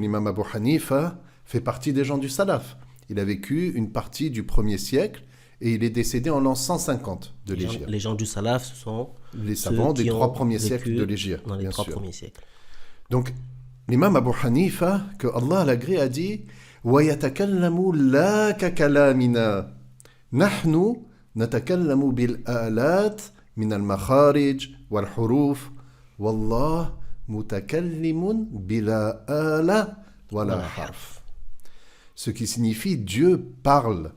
l'imam Abu Hanifa fait partie des gens du Salaf. Il a vécu une partie du 1er siècle et il est décédé en l'an 150 de l'Hégire. Les gens du Salaf, ce sont les savants des 3 premiers siècles de l'Hégire. Dans les 3 premiers siècles. Donc, l'imam Abu Hanifa, que Allah l'agrée, a dit « وَيَتَكَلَّمُ لَا كَكَلَامِنَا نَحْنُ نَتَكَلَّمُ بِالْآلَاتِ مِنَ الْمَخَارِجِ وَالْحُرُوفِ وَاللَّهُ مُتَكَلِّمٌ بِلَا آلَةٍ وَلَا حَرْفٍ » Ce qui signifie Dieu parle.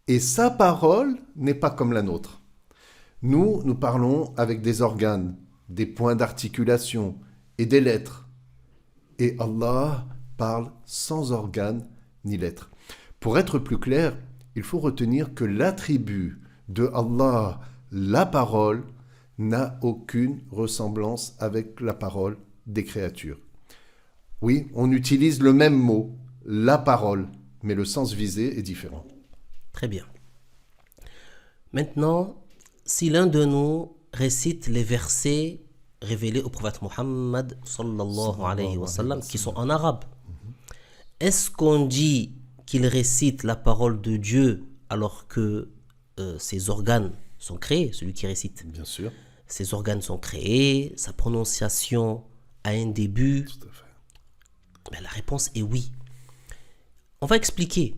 Et sa parole n'est pas comme la nôtre. Nous parlons avec des organes, des points d'articulation et des lettres. Et Allah parle sans organes ni lettres. Pour être plus clair, il faut retenir que l'attribut de Allah, la parole, n'a aucune ressemblance avec la parole des créatures. Oui, on utilise le même mot, la parole, mais le sens visé est différent. Très bien. Maintenant, si l'un de nous récite les versets révélés au prophète Muhammad sallallahu alayhi wa sallam, qui sont en arabe, est-ce qu'on dit qu'il récite la parole de Dieu alors que ses organes sont créés, celui qui récite? Bien sûr. Ses organes sont créés, sa prononciation a un début. Tout à fait. Ben, la réponse est oui. On va expliquer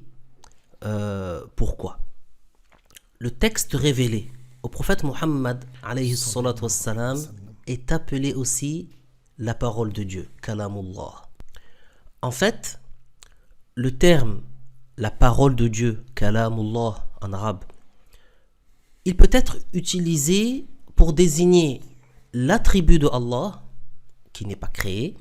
pourquoi. Le texte révélé au prophète Muhammad alayhi salatu wassalam est appelé aussi la parole de Dieu, kalamullah. En fait, le terme la parole de Dieu, kalamullah en arabe, il peut être utilisé pour désigner l'attribut de Allah qui n'est pas créé,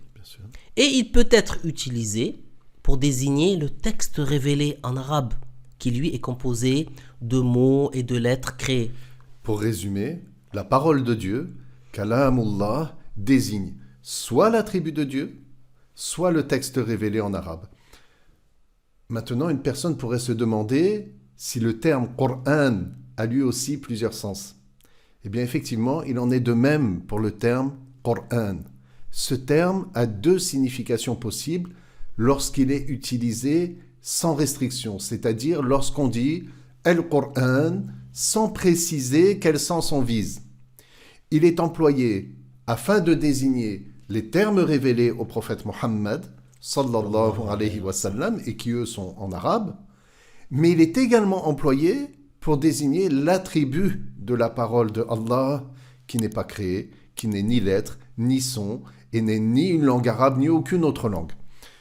et il peut être utilisé pour désigner le texte révélé en arabe qui lui est composé de mots et de lettres créées. Pour résumer, la parole de Dieu, kalamullah, désigne soit l'attribut de Dieu, soit le texte révélé en arabe. Maintenant, une personne pourrait se demander si le terme Qur'an a lui aussi plusieurs sens. Eh bien, effectivement, il en est de même pour le terme Qur'an. Ce terme a 2 significations possibles lorsqu'il est utilisé sans restriction, c'est-à-dire lorsqu'on dit Al-Qur'an sans préciser quel sens on vise. Il est employé afin de désigner les termes révélés au prophète Muhammad sallallahu alayhi wa sallam et qui eux sont en arabe, mais il est également employé pour désigner l'attribut de la parole de Allah qui n'est pas créé, qui n'est ni lettre, ni son, et n'est ni une langue arabe, ni aucune autre langue.